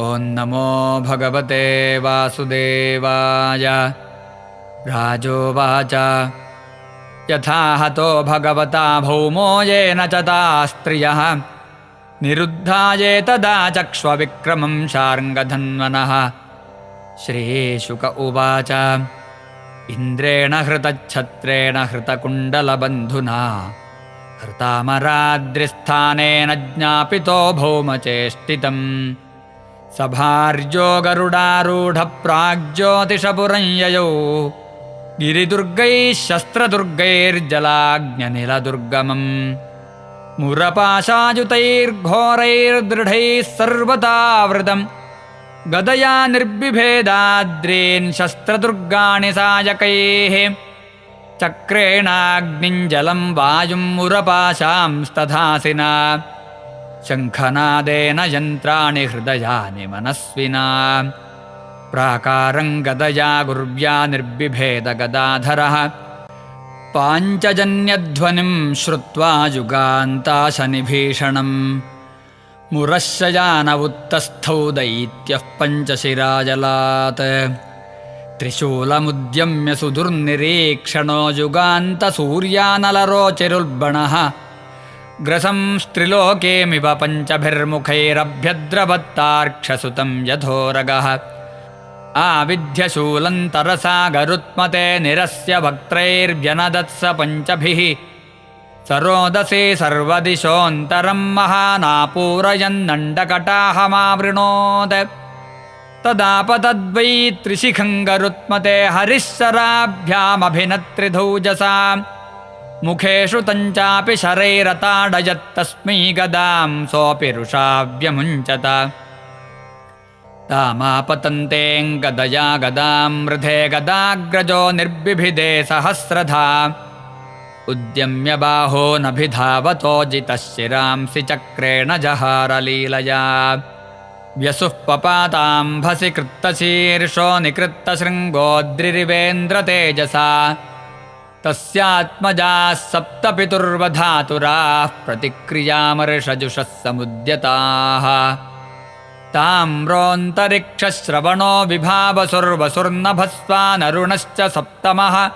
ॐ नमो भगवते वासुदेवाय। राजोवाच यथा हतो भगवता भौमो येन च तास्त्रियः निरुद्धाये तदा चक्ष्वविक्रमं शार्ङ्गधन्वनः। श्रीशुक उवाच इन्द्रेण हृतच्छत्रेण हृतकुण्डलबन्धुना हृतामराद्रिस्थानेन ज्ञापितो भौमचेष्टितम्। सभार्यो गरुडारूढप्राग्ज्योतिषपुरं ययौ गिरिदुर्गैः शस्त्रदुर्गैर्जलाग्न्यनिलदुर्गमम्। मुरपाशायुतैर्घोरैर्दृढैः सर्वतावृतम् गदया निर्बिभेदाद्रीन् शस्त्रदुर्गाणि सायकैः। चक्रेणाग्निं जलं वायुं मुरपाशांस्तथासिना शङ्खनादेन यन्त्राणि हृदयानि मनस्विना। प्राकारं गदया गुर्व्या निर्बिभेदगदाधरः पाञ्चजन्यध्वनिं श्रुत्वा युगान्ताशनिभीषणम्। मुरश्शयान उत्तस्थौ दैत्यः पञ्चशिराजलात् त्रिशूलमुद्यम्य सुदुर्निरीक्षणो युगान्तसूर्यानलरोचिरुल्बणः। ग्रसंस्त्रिलोकेमिव पञ्चभिर्मुखैरभ्यद्रवत्तार्क्षसुतं यथोरगः। आविध्यशूलन्तरसागरुत्मते निरस्य वक्त्रैर्व्यनदत्स पञ्चभिः। सरोदसे सर्वदिशोऽन्तरं महानापूरयन्नण्डकटाहमावृणोत्। तदापतद्वै त्रिशिखं गरुत्मते हरिःशराभ्यामभिनत्रिधौजसा। मुखेषु तञ्चापि शरैरताडयत्तस्मै गदां सोऽपि रुषा व्यमुञ्चत। तामापतन्तेऽङ्गदया गदां मृधे गदाग्रजो निर्बिभिदे सहस्रधा। उद्यम्य बाहो नभिधावतो जितः शिरांसि चक्रेण जहारलीलया। व्यसुः पपाताम्भसि कृत्तशीर्षो निकृत्तशृङ्गोद्रिरिवेन्द्रतेजसा। तस्यात्मजाः सप्तपितुर्वधातुराः प्रतिक्रियामर्षजुषः समुद्यताः। ताम्रोऽन्तरिक्षश्रवणो विभावसुर्वसुर्नभस्वानरुणश्च सप्तमः।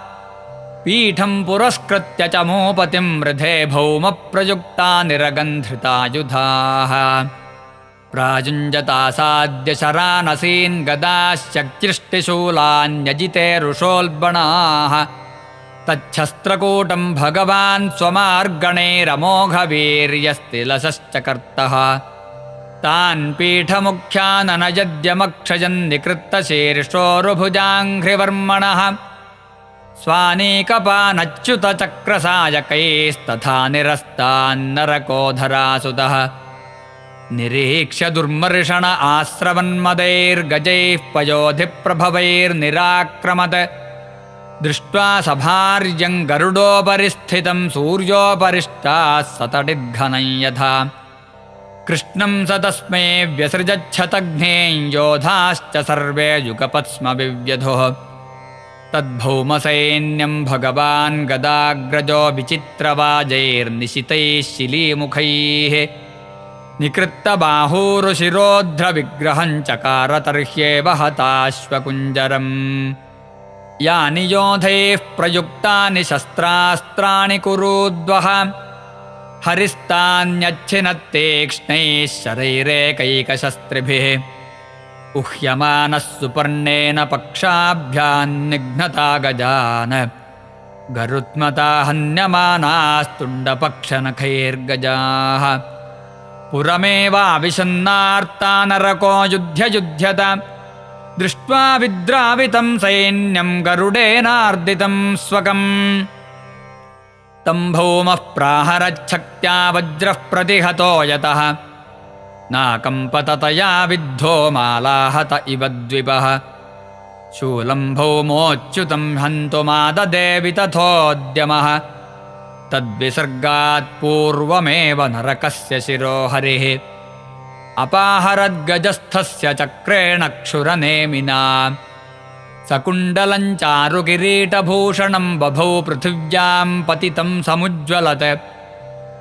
पीठं पुरस्कृत्य च मोपतिं मृधे भौमप्रयुक्ता निरगन्धृतायुधाः। प्रायुञ्जतासाद्य शरानसीन् गदाश्चक्तिष्टिशूलान्यजिते रुषोल्बणाः। तच्छस्त्रकूटं भगवान् स्वमार्गणैरमोघवीर्यस्तिलशश्च तान् पीठमुख्याननयद्यमक्षजन्निकृत्तशीर्षोरुभुजाङ्घ्रिवर्मणः। स्वानीकपानच्युतचक्रसायकैस्तथा निरस्तान्नरकोधरासुतः। निरीक्ष्य दुर्मर्षण आस्रवन्मदैर्गजैः पयोधिप्रभवैर्निराक्रमत्। दृष्ट्वा सभार्यं गरुडोपरि स्थितं सूर्योपरिष्टाः सतडिद्घनं यथा। कृष्णं स तस्मै व्यसृजच्छतघ्नें योधाश्च सर्वे युगपत्स्म विव्यधुः। तद्भौमसैन्यं भगवान् गदाग्रजो विचित्रवाजैर्निशितैः शिलीमुखैः। निकृत्तबाहूरुशिरोध्रविग्रहं चकार तर्ह्येव हताश्वकुञ्जरम्। यानि योधैः प्रयुक्तानि शस्त्रास्त्राणि कुरुद्वः। हरिस्तान्यच्छिनत्तीक्ष्णैः शरैरेकैकशस्त्रिभिः। उह्यमानः सुपर्णेन पक्षाभ्यान्निघ्नता गजान्। गरुत्मता हन्यमानास्तुण्डपक्षनखैर्गजाः। पुरमेवाविशन्नार्ता नरको युध्यत। दृष्ट्वा विद्रावितं सैन्यं गरुडेनार्दितं स्वकम्। तं भौमः प्राहरच्छक्त्या वज्रः प्रतिहतो यतः। नाकम्पततया विद्धो मालाहत इव द्विपः। शूलं भौमोच्युतं हन्तुमाददे वितथोद्यमः। तद्विसर्गात् पूर्वमेव नरकस्य शिरो हरिः। अपाहरद्गजस्थस्य चक्रेण क्षुरनेमिना। सकुण्डलं चारुकिरीटभूषणं बभौ पृथिव्यां पतितं समुज्ज्वलत्।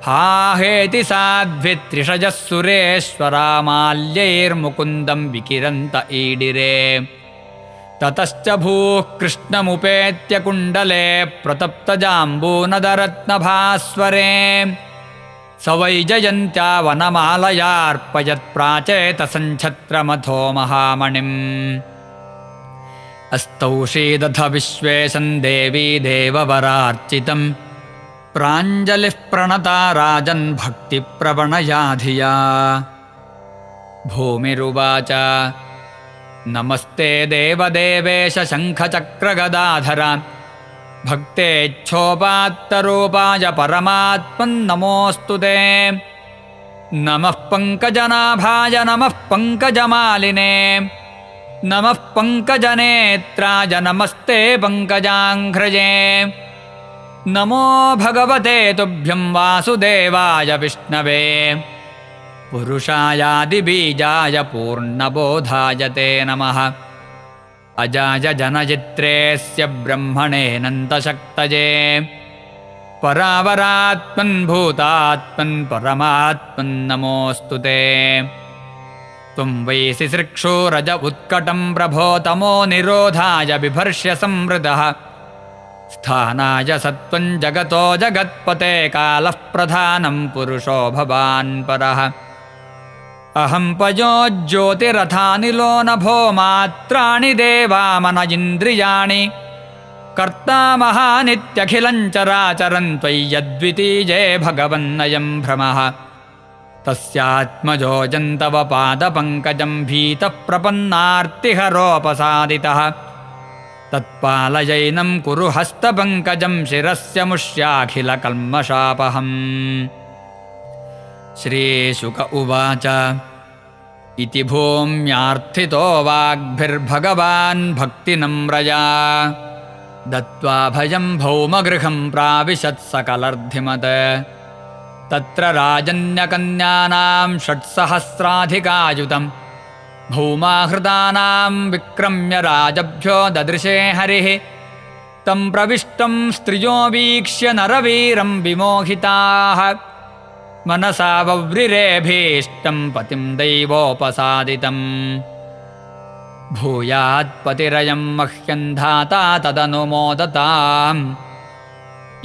हाहेति साध्वित्रिषजः सुरेश्वरामाल्यैर्मुकुन्दं विकिरन्त ईडिरे ततश्च भूः कृष्णमुपेत्य कुण्डले प्रतप्तजाम्बूनदरत्नभास्वरे स वैजयन्त्या वनमालयार्पयत्प्राचेतसञ्छत्रमथो महामणिम् अस्तौषीदथ विश्वेशं देवी देववरार्चितम् प्राञ्जलिः प्रणता राजन् भक्तिप्रवणया धिया भूमिरुवाच नमस्ते देवदेवेश शङ्खचक्रगदाधर भक्तेच्छोपात्तरूपाय परमात्मन्नमोऽस्तु ते नमः पङ्कजनाभाय नमः पङ्कजमालिने नमः पङ्कजनेत्राय नमस्ते पङ्कजाङ्घ्रजे नमो भगवते तुभ्यं वासुदेवाय विष्णवे पुरुषायादिबीजाय पूर्णबोधाय ते नमः अजाय जनयित्रेस्य ब्रह्मणेऽनन्तशक्तये परावरात्मन् भूतात्मन् परमात्मन् नमोऽस्तु ते त्वं वै सिसृक्षोरज उत्कटं प्रभो तमो निरोधाय बिभर्ष्य संवृतः स्थानाय सत्त्वं जगतो जगत्पते कालः प्रधानं पुरुषो भवान् परः अहं पयो ज्योतिरथानिलो नभो मात्राणि देवामन इन्द्रियाणि कर्ता महानित्यखिलं चराचरं त्वय्यद्वितीये भगवन्नयं भ्रमः तस्यात्मजोऽजं तव पादपङ्कजं भीतः प्रपन्नार्तिहरोपसादितः तत्पालयैनं कुरु हस्तपङ्कजं शिरस्य मुष्याखिलकल्मषापहम् श्रीशुक उवाच इति भूम्यार्थितो वाग्भिर्भगवान् भक्तिनम्रया दत्त्वा भयं भौमगृहं प्राविशत् सकलर्धिमत् तत्र राजन्यकन्यानां 6,000,000 भौमाहृदानां विक्रम्य राजभ्यो ददृशे हरिः तं प्रविष्टं स्त्रियो वीक्ष्य नरवीरं विमोहिताः मनसा वव्रिरेभीष्टं पतिं दैवोपसादितम् भूयात्पतिरयं मह्यं धाता तदनुमोदताम्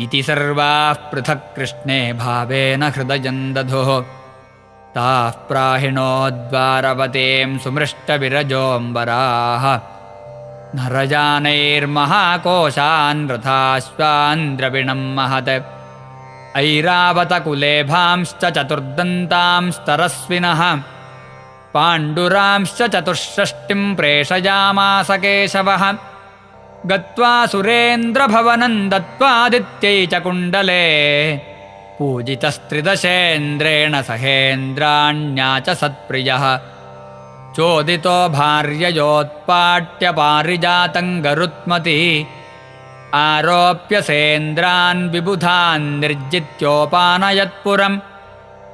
इति सर्वाः पृथक् कृष्णे भावेन हृदयं दधुः ताः प्राहिणोद्वारवतीं सुमृष्टविरजोऽम्बराः नरजानैर्महाकोशान् रथाश्वान् द्रविणं महत् ऐरावतकुलेभांश्च चतुर्दन्तांस्तरस्विनः पाण्डुरांश्च 64 प्रेषयामास केशवः गत्वा सुरेन्द्रभवनं दत्त्वादित्यै च कुण्डले पूजितस्त्रिदशेन्द्रेण सहेन्द्राण्या च सत्प्रियः चोदितो भार्ययोत्पाट्य पारिजातं गरुत्मति आरोप्य सेन्द्रान् विबुधान् निर्जित्योपानयत्पुरम्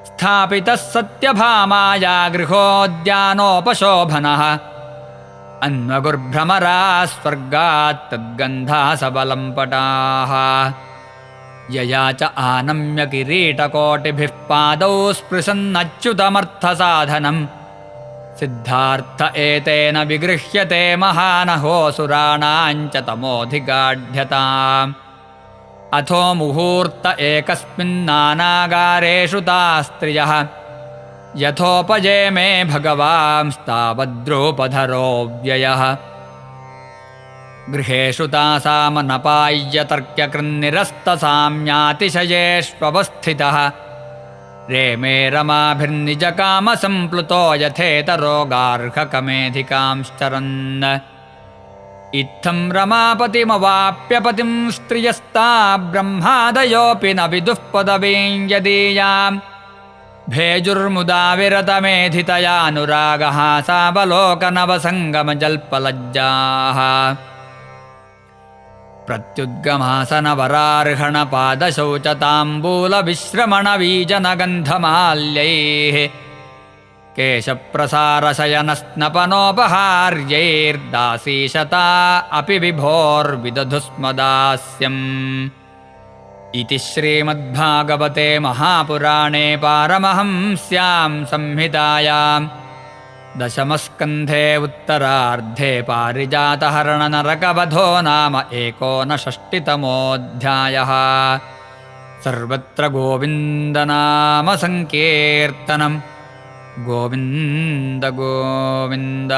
स्थापितः सत्यभामाया गृहोद्यानोपशोभनः अन्वगुर्भ्रमराः स्वर्गात् तद्गन्धासबलं पटाः यया च आनम्य किरीटकोटिभिः पादौ स्पृशन्नच्युतमर्थसाधनम् सिद्धार्थ एतेन विगृह्यते महानहोऽसुराणां च तमोऽधिगाढ्यताम् अथो मुहूर्त एकस्मिन्नानागारेषु ताः स्त्रियः यथोपजेमे भगवांस्तावद्रूपधरो व्ययः गृहेषु तासामनपाय्यतर्क्यकृन्निरस्तसाम्यातिशयेष्वस्थितः रेमे रमाभिर्निजकामसम्प्लुतो यथेतरोगार्हकमेधिकांश्चरन् इत्थं रमापतिमवाप्य पतिं स्त्रियस्ता ब्रह्मादयोऽपि न विदुः पदवीं यदीयाम् भेजुर्मुदा विरतमेधितयानुरागः सावलोकनवसङ्गमजल्पलज्जाः प्रत्युद्गमासनवरार्हणपादशौचताम्बूलविश्रमणवीजनगन्धमाल्यैः केशप्रसारशयनस्नपनोपहार्यैर्दासीशता अपि विभोर्विदधुस्मदास्यम् इति श्रीमद्भागवते महापुराणे पारमहंस्यां संहितायां दशमस्कन्धे उत्तरार्धे पारिजातहरणनरकवधो नाम 59तमोऽध्यायः। सर्वत्र गोविन्दनामसङ्कीर्तनं गोविन्द गोविन्द।